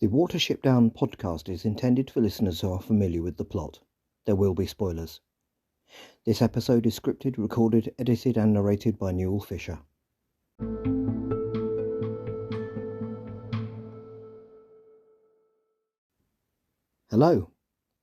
The Watership Down podcast is intended for listeners who are familiar with the plot. There will be spoilers. This episode is scripted, recorded, edited and narrated by Newell Fisher. Hello,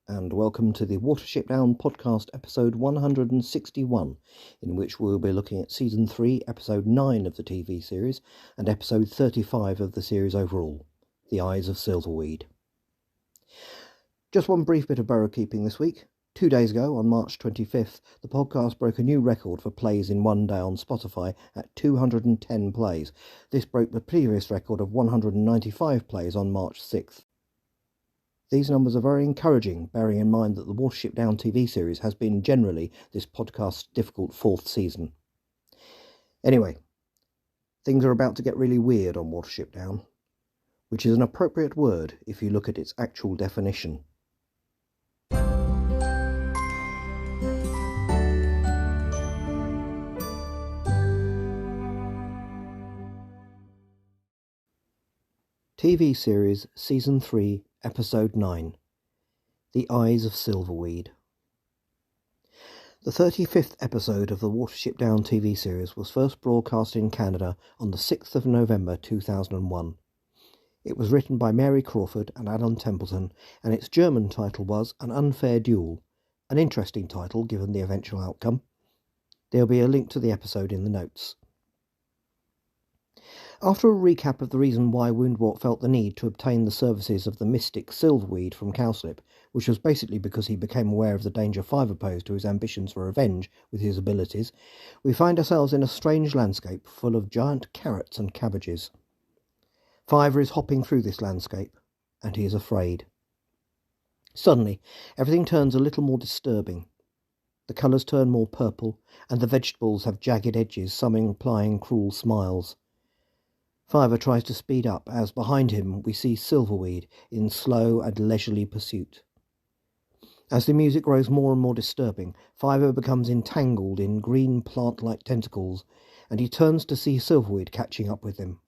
and welcome to the Watership Down podcast episode 161, in which we'll be looking at season 3, episode 9 of the TV series, and episode 35 of the series overall, The Eyes of Silverweed. Just one brief bit of borough keeping this week. 2 days ago, on March 25th, the podcast broke a new record for plays in one day on Spotify at 210 plays. This broke the previous record of 195 plays on March 6th. These numbers are very encouraging, bearing in mind that the Watership Down TV series has been generally this podcast's difficult 4th season. Anyway, things are about to get really weird on Watership Down, which is an appropriate word if you look at its actual definition. TV series Season 3, Episode 9, The Eyes of Silverweed. The 35th episode of the Watership Down TV series was first broadcast in Canada on the 6th of November 2001. It was written by Mary Crawford and Alan Templeton, and its German title was An Unfair Duel, an interesting title given the eventual outcome. There'll be a link to the episode in the notes. After a recap of the reason why Woundwort felt the need to obtain the services of the mystic Silverweed from Cowslip, which was basically because he became aware of the danger Fiver posed to his ambitions for revenge with his abilities, we find ourselves in a strange landscape full of giant carrots and cabbages. Fiver is hopping through this landscape, and he is afraid. Suddenly, everything turns a little more disturbing. The colours turn more purple, and the vegetables have jagged edges, some implying cruel smiles. Fiver tries to speed up as, behind him, we see Silverweed in slow and leisurely pursuit. As the music grows more and more disturbing, Fiver becomes entangled in green plant-like tentacles, and he turns to see Silverweed catching up with him.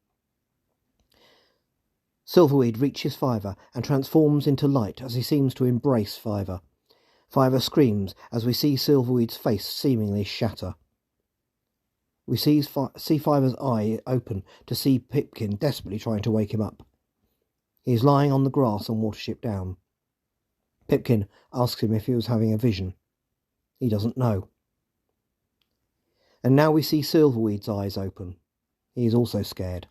Silverweed reaches Fiver and transforms into light as he seems to embrace Fiver. Fiver screams as we see Silverweed's face seemingly shatter. We see Fiver's eye open to see Pipkin desperately trying to wake him up. He is lying on the grass on Watership Down. Pipkin asks him if he was having a vision. He doesn't know. And now we see Silverweed's eyes open. He is also scared.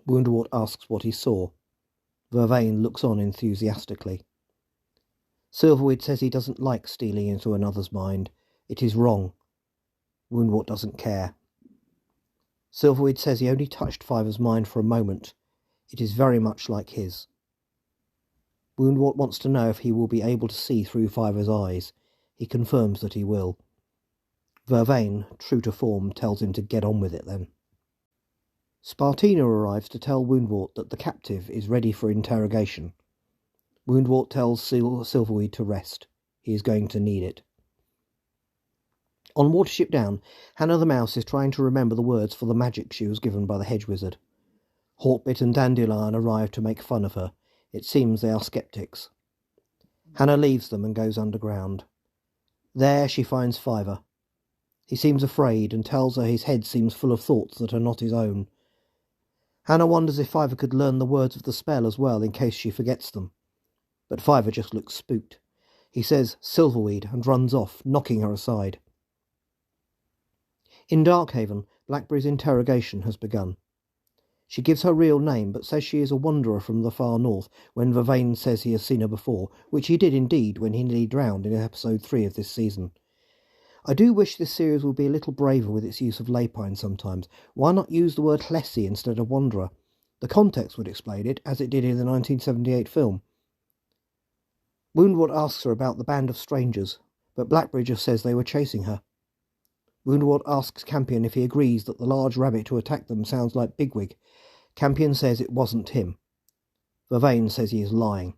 Woundwort asks what he saw. Vervain looks on enthusiastically. Silverweed says he doesn't like stealing into another's mind. It is wrong. Woundwort doesn't care. Silverweed says he only touched Fiver's mind for a moment. It is very much like his. Woundwort wants to know if he will be able to see through Fiver's eyes. He confirms that he will. Vervain, true to form, tells him to get on with it then. Spartina arrives to tell Woundwort that the captive is ready for interrogation. Woundwort tells Silverweed to rest. He is going to need it. On Watership Down, Hannah the Mouse is trying to remember the words for the magic she was given by the hedge wizard. Hawkbit and Dandelion arrive to make fun of her. It seems they are skeptics. Hannah leaves them and goes underground. There she finds Fiver. He seems afraid and tells her his head seems full of thoughts that are not his own. Hannah wonders if Fiver could learn the words of the spell as well in case she forgets them. But Fiver just looks spooked. He says Silverweed and runs off, knocking her aside. In Darkhaven, Blackberry's interrogation has begun. She gives her real name, but says she is a wanderer from the far north when Vervain says he has seen her before, which he did indeed when he nearly drowned in episode 3 of this season. I do wish this series would be a little braver with its use of lapine sometimes. Why not use the word Hlessi instead of wanderer? The context would explain it, as it did in the 1978 film. Woundwort asks her about the band of strangers, but Blackberry just says they were chasing her. Woundwort asks Campion if he agrees that the large rabbit who attacked them sounds like Bigwig. Campion says it wasn't him. Vervain says he is lying.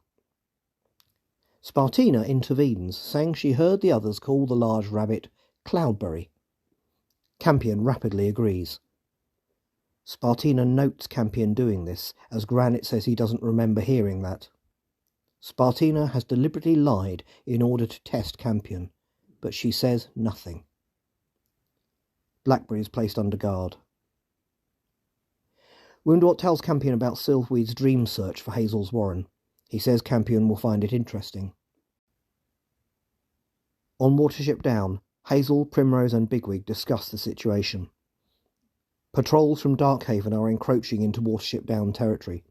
Spartina intervenes, saying she heard the others call the large rabbit Cloudberry. Campion rapidly agrees. Spartina notes Campion doing this, as Granite says he doesn't remember hearing that. Spartina has deliberately lied in order to test Campion, but she says nothing. Blackberry is placed under guard. Woundwort tells Campion about Silverweed's dream search for Hazel's warren. He says Campion will find it interesting. On Watership Down, Hazel, Primrose and Bigwig discuss the situation. Patrols from Darkhaven are encroaching into Watership Down territory.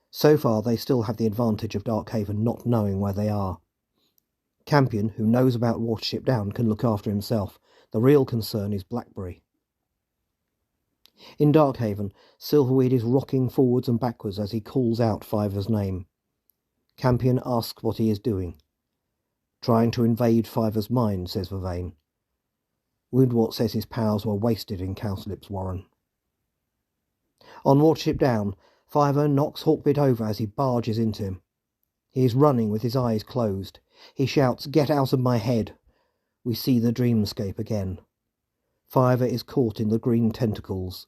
So far they still have the advantage of Darkhaven not knowing where they are. Campion, who knows about Watership Down, can look after himself. The real concern is Blackberry. In Darkhaven, Silverweed is rocking forwards and backwards as he calls out Fiver's name. Campion asks what he is doing. Trying to invade Fiver's mind, says Vervain. Woundwort says his powers were wasted in Cowslip's warren. On Watership Down, Fiver knocks Hawkbit over as he barges into him. He is running with his eyes closed. He shouts, "Get out of my head!" We see the dreamscape again. Fiver is caught in the green tentacles.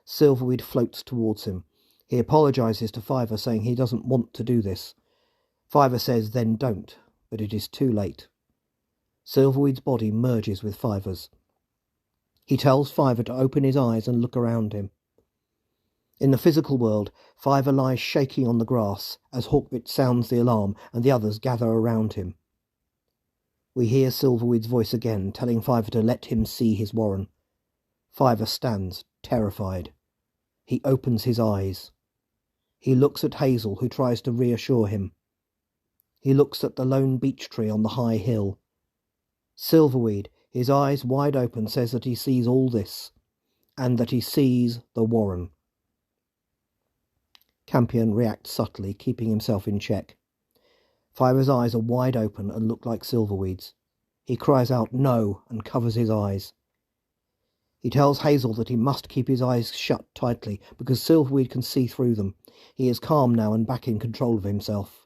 Silverweed floats towards him. He apologises to Fiver, saying he doesn't want to do this. Fiver says, "Then don't," but it is too late. Silverweed's body merges with Fiver's. He tells Fiver to open his eyes and look around him. In the physical world, Fiver lies shaking on the grass as Hawkbit sounds the alarm and the others gather around him. We hear Silverweed's voice again, telling Fiver to let him see his warren. Fiver stands, terrified. He opens his eyes. He looks at Hazel, who tries to reassure him. He looks at the lone beech tree on the high hill. Silverweed, his eyes wide open, says that he sees all this, and that he sees the warren. Campion reacts subtly, keeping himself in check. Fiver's eyes are wide open and look like Silverweed's. He cries out "No" and covers his eyes. He tells Hazel that he must keep his eyes shut tightly because Silverweed can see through them. He is calm now and back in control of himself.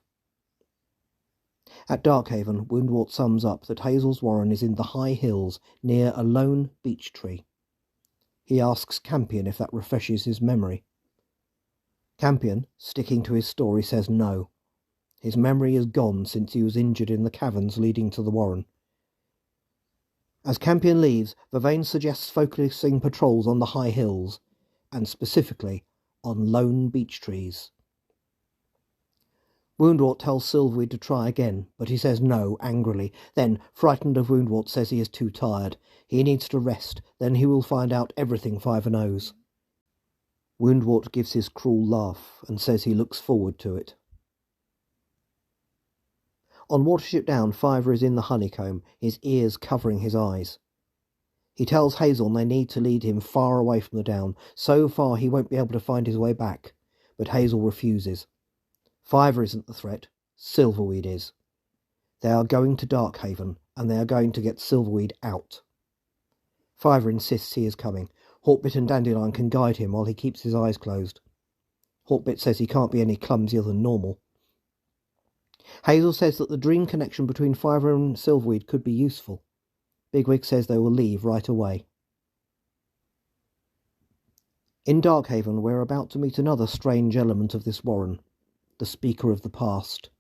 At Darkhaven, Woundwort sums up that Hazel's warren is in the high hills near a lone beech tree. He asks Campion if that refreshes his memory. Campion, sticking to his story, says no. His memory is gone since he was injured in the caverns leading to the warren. As Campion leaves, Vervain suggests focusing patrols on the high hills, and specifically on lone beech trees. Woundwort tells Silverweed to try again, but he says no, angrily. Then, frightened of Woundwort, says he is too tired. He needs to rest, then he will find out everything Fiver knows. Woundwort gives his cruel laugh and says he looks forward to it. On Watership Down, Fiver is in the honeycomb, his ears covering his eyes. He tells Hazel they need to lead him far away from the down, so far he won't be able to find his way back, but Hazel refuses. Fiver isn't the threat, Silverweed is. They are going to Darkhaven, and they are going to get Silverweed out. Fiver insists he is coming. Hawkbit and Dandelion can guide him while he keeps his eyes closed. Hawkbit says he can't be any clumsier than normal. Hazel says that the dream connection between Fiver and Silverweed could be useful. Bigwig says they will leave right away. In Darkhaven, we're about to meet another strange element of this warren, the Speaker of the Past,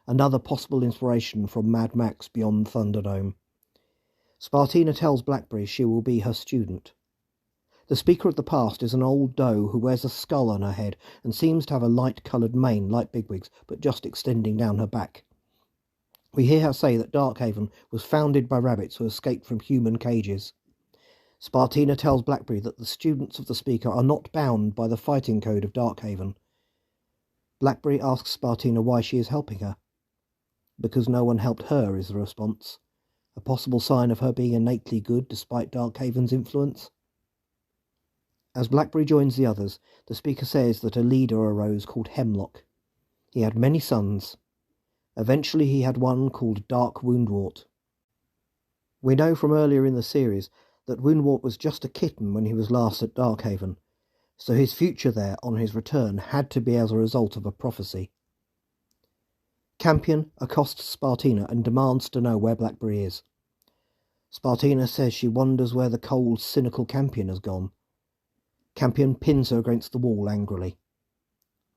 another possible inspiration from Mad Max Beyond Thunderdome. Spartina tells Blackberry she will be her student. The Speaker of the Past is an old doe who wears a skull on her head and seems to have a light-coloured mane like Bigwig's, but just extending down her back. We hear her say that Darkhaven was founded by rabbits who escaped from human cages. Spartina tells Blackberry that the students of the Speaker are not bound by the fighting code of Darkhaven. Blackberry asks Spartina why she is helping her. Because no one helped her, is the response. A possible sign of her being innately good despite Darkhaven's influence. As Blackberry joins the others, the Speaker says that a leader arose called Hemlock. He had many sons. Eventually he had one called Dark Woundwort. We know from earlier in the series that Woundwort was just a kitten when he was last at Darkhaven, so his future there on his return had to be as a result of a prophecy. Campion accosts Spartina and demands to know where Blackberry is. Spartina says she wonders where the cold, cynical Campion has gone. Campion pins her against the wall angrily.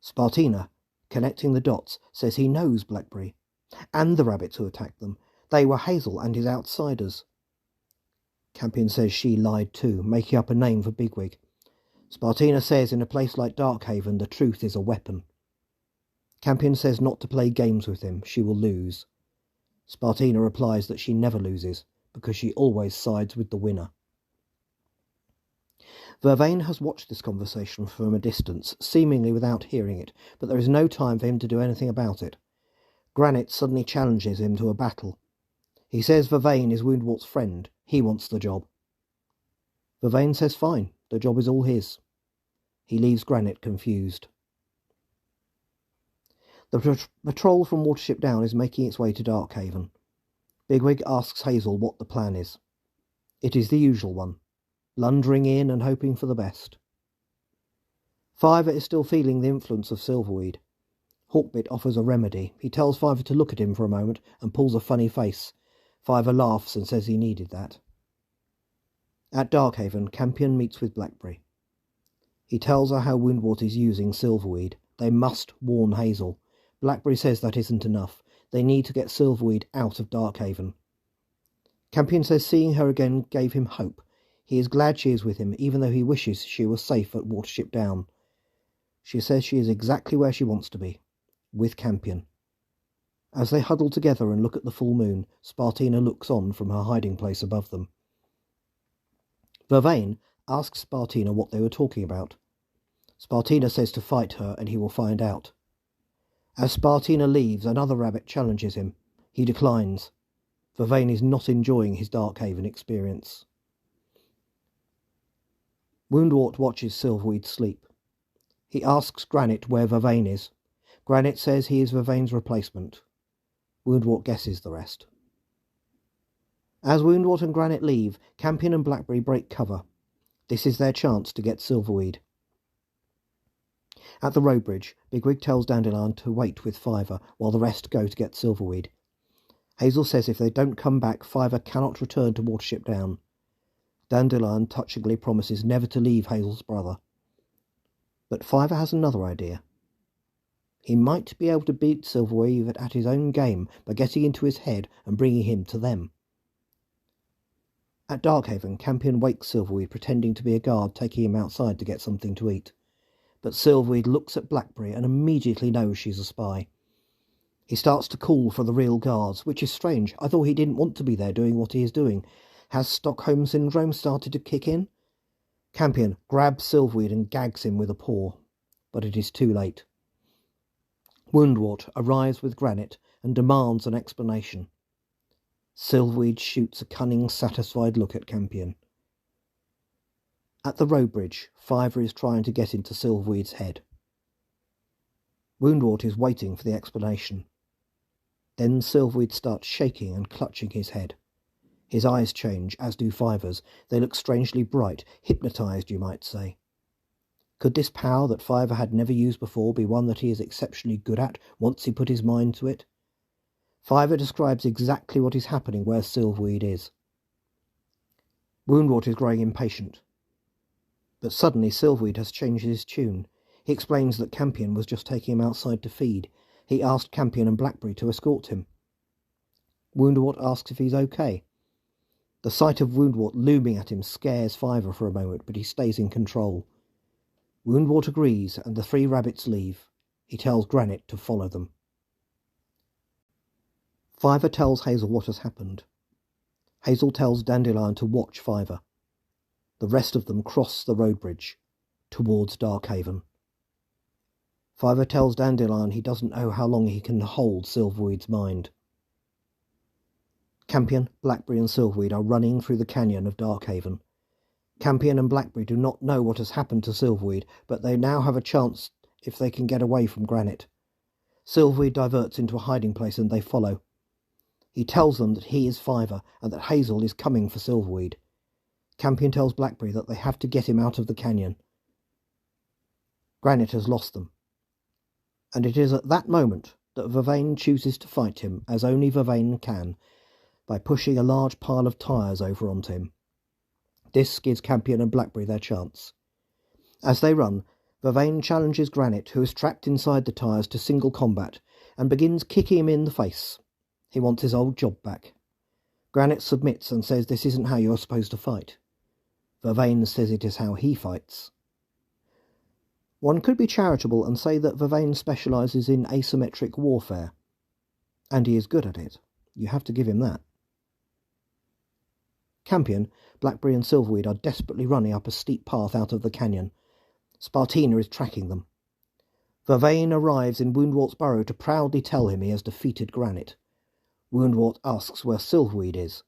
Spartina, connecting the dots, says he knows Blackberry, and the rabbits who attacked them. They were Hazel and his outsiders. Campion says she lied too, making up a name for Bigwig. Spartina says in a place like Darkhaven the truth is a weapon. Campion says not to play games with him, she will lose. Spartina replies that she never loses, because she always sides with the winner. Vervain has watched this conversation from a distance, seemingly without hearing it, but there is no time for him to do anything about it. Granite suddenly challenges him to a battle. He says Vervain is Woundwort's friend. He wants the job. Vervain says fine, the job is all his. He leaves Granite confused. The patrol from Watership Down is making its way to Darkhaven. Bigwig asks Hazel what the plan is. It is the usual one, blundering in and hoping for the best. Fiver is still feeling the influence of Silverweed. Hawkbit offers a remedy. He tells Fiver to look at him for a moment and pulls a funny face. Fiver laughs and says he needed that. At Darkhaven, Campion meets with Blackberry. He tells her how Woundwort is using Silverweed. They must warn Hazel. Blackberry says that isn't enough. They need to get Silverweed out of Darkhaven. Campion says seeing her again gave him hope. He is glad she is with him, even though he wishes she was safe at Watership Down. She says she is exactly where she wants to be, with Campion. As they huddle together and look at the full moon, Spartina looks on from her hiding place above them. Vervain asks Spartina what they were talking about. Spartina says to fight her and he will find out. As Spartina leaves, another rabbit challenges him. He declines. Vervain is not enjoying his Darkhaven experience. Woundwort watches Silverweed sleep. He asks Granite where Vervain is. Granite says he is Vervain's replacement. Woundwort guesses the rest. As Woundwort and Granite leave, Campion and Blackberry break cover. This is their chance to get Silverweed. At the road bridge, Bigwig tells Dandelion to wait with Fiver while the rest go to get Silverweed. Hazel says if they don't come back, Fiver cannot return to Watership Down. Dandelion touchingly promises never to leave Hazel's brother. But Fiver has another idea. He might be able to beat Silverweed at his own game by getting into his head and bringing him to them. At Darkhaven, Campion wakes Silverweed pretending to be a guard taking him outside to get something to eat. But Silverweed looks at Blackberry and immediately knows she's a spy. He starts to call for the real guards, which is strange. I thought he didn't want to be there doing what he is doing. Has Stockholm Syndrome started to kick in? Campion grabs Silverweed and gags him with a paw, but it is too late. Woundwort arrives with Granite and demands an explanation. Silverweed shoots a cunning, satisfied look at Campion. At the road bridge, Fiver is trying to get into Silverweed's head. Woundwort is waiting for the explanation. Then Silverweed starts shaking and clutching his head. His eyes change, as do Fiver's. They look strangely bright, hypnotised, you might say. Could this power that Fiver had never used before be one that he is exceptionally good at once he put his mind to it? Fiver describes exactly what is happening where Silverweed is. Woundwort is growing impatient. But suddenly Silverweed has changed his tune. He explains that Campion was just taking him outside to feed. He asked Campion and Blackberry to escort him. Woundwort asks if he's okay. The sight of Woundwort looming at him scares Fiver for a moment, but he stays in control. Woundwort agrees, and the three rabbits leave. He tells Granite to follow them. Fiver tells Hazel what has happened. Hazel tells Dandelion to watch Fiver. The rest of them cross the road bridge towards Darkhaven. Fiver tells Dandelion he doesn't know how long he can hold Silverweed's mind. Campion, Blackberry and Silverweed are running through the canyon of Darkhaven. Campion and Blackberry do not know what has happened to Silverweed, but they now have a chance if they can get away from Granite. Silverweed diverts into a hiding place and they follow. He tells them that he is Fiver and that Hazel is coming for Silverweed. Campion tells Blackberry that they have to get him out of the canyon. Granite has lost them. And it is at that moment that Vervain chooses to fight him, as only Vervain can, by pushing a large pile of tyres over onto him. This gives Campion and Blackberry their chance. As they run, Vervain challenges Granite, who is trapped inside the tyres, to single combat and begins kicking him in the face. He wants his old job back. Granite submits and says this isn't how you're supposed to fight. Vervain says it is how he fights. One could be charitable and say that Vervain specialises in asymmetric warfare. And he is good at it. You have to give him that. Campion, Blackberry and Silverweed are desperately running up a steep path out of the canyon. Spartina is tracking them. Vervain arrives in Woundwort's burrow to proudly tell him he has defeated Granite. Woundwort asks where Silverweed is.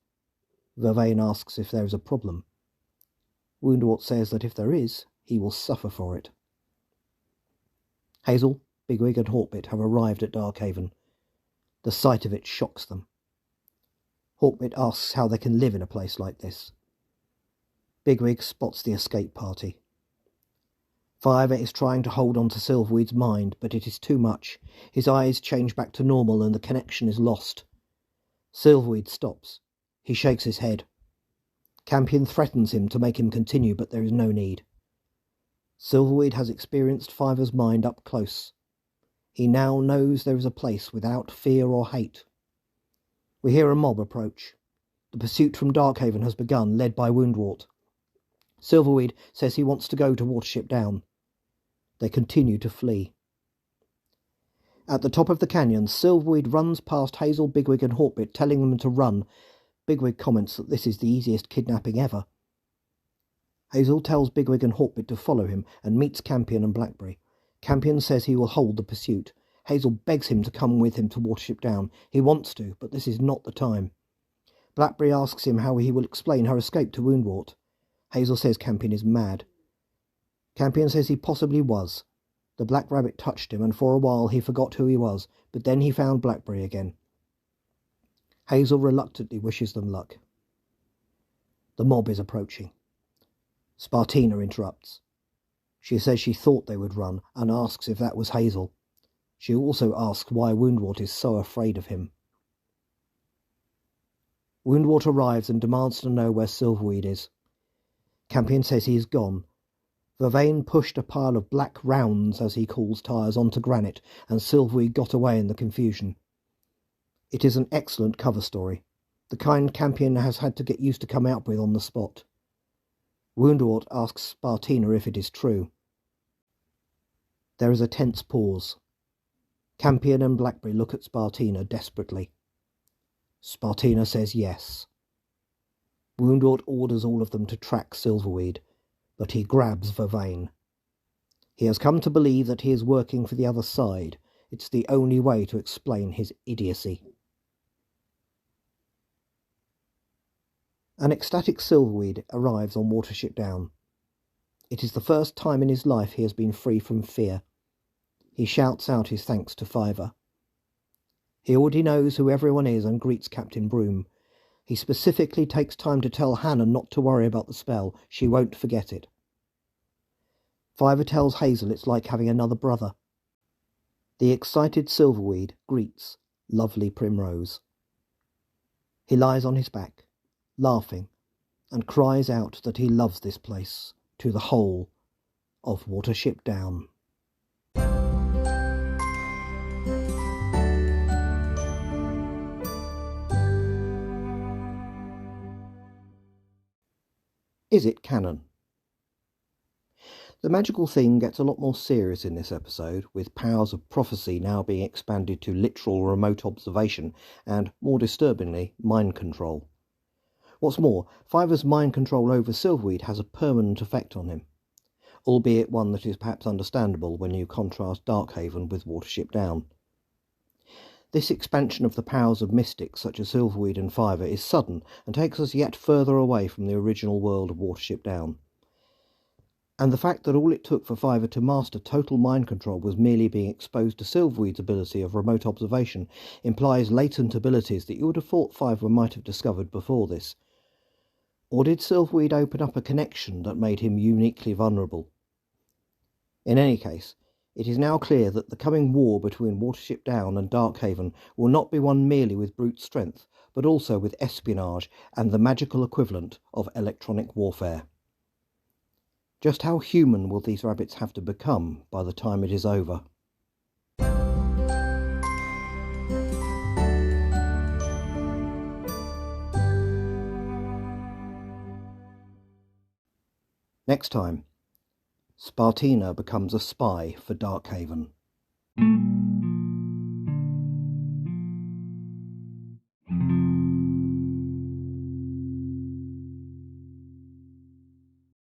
Vervain asks if there is a problem. Woundwort says that if there is, he will suffer for it. Hazel, Bigwig and Hawkbit have arrived at Darkhaven. The sight of it shocks them. Hawkbit asks how they can live in a place like this. Bigwig spots the escape party. Fiver is trying to hold on to Silverweed's mind, but it is too much. His eyes change back to normal and the connection is lost. Silverweed stops. He shakes his head. Campion threatens him to make him continue, but there is no need. Silverweed has experienced Fiver's mind up close. He now knows there is a place without fear or hate. We hear a mob approach. The pursuit from Darkhaven has begun, led by Woundwort. Silverweed says he wants to go to Watership Down. They continue to flee. At the top of the canyon, Silverweed runs past Hazel, Bigwig and Hawkbit, telling them to run. Bigwig comments that this is the easiest kidnapping ever. Hazel tells Bigwig and Hawkbit to follow him and meets Campion and Blackberry. Campion says he will hold the pursuit. Hazel begs him to come with him to Watership Down. He wants to, but this is not the time. Blackberry asks him how he will explain her escape to Woundwort. Hazel says Campion is mad. Campion says he possibly was. The black rabbit touched him, and for a while he forgot who he was, but then he found Blackberry again. Hazel reluctantly wishes them luck. The mob is approaching. Spartina interrupts. She says she thought they would run, and asks if that was Hazel. She also asks why Woundwort is so afraid of him. Woundwort arrives and demands to know where Silverweed is. Campion says he is gone. Vervain pushed a pile of black rounds, as he calls tyres, onto Granite, and Silverweed got away in the confusion. It is an excellent cover story, the kind Campion has had to get used to coming up with on the spot. Woundwort asks Spartina if it is true. There is a tense pause. Campion and Blackberry look at Spartina desperately. Spartina says yes. Woundwort orders all of them to track Silverweed, but he grabs Vervain. He has come to believe that he is working for the other side. It's the only way to explain his idiocy. An ecstatic Silverweed arrives on Watership Down. It is the first time in his life he has been free from fear. He shouts out his thanks to Fiver. He already knows who everyone is and greets Captain Broom. He specifically takes time to tell Hannah not to worry about the spell. She won't forget it. Fiver tells Hazel it's like having another brother. The excited Silverweed greets lovely Primrose. He lies on his back, laughing, and cries out that he loves this place to the whole of Watership Down. Is it canon? The magical theme gets a lot more serious in this episode, with powers of prophecy now being expanded to literal remote observation and, more disturbingly, mind control. What's more, Fiver's mind control over Silverweed has a permanent effect on him, albeit one that is perhaps understandable when you contrast Darkhaven with Watership Down. This expansion of the powers of mystics such as Silverweed and Fiver is sudden and takes us yet further away from the original world of Watership Down. And the fact that all it took for Fiver to master total mind control was merely being exposed to Silverweed's ability of remote observation implies latent abilities that you would have thought Fiver might have discovered before this. Or did Silverweed open up a connection that made him uniquely vulnerable? In any case, it is now clear that the coming war between Watership Down and Darkhaven will not be won merely with brute strength, but also with espionage and the magical equivalent of electronic warfare. Just how human will these rabbits have to become by the time it is over? Next time, Spartina becomes a spy for Darkhaven.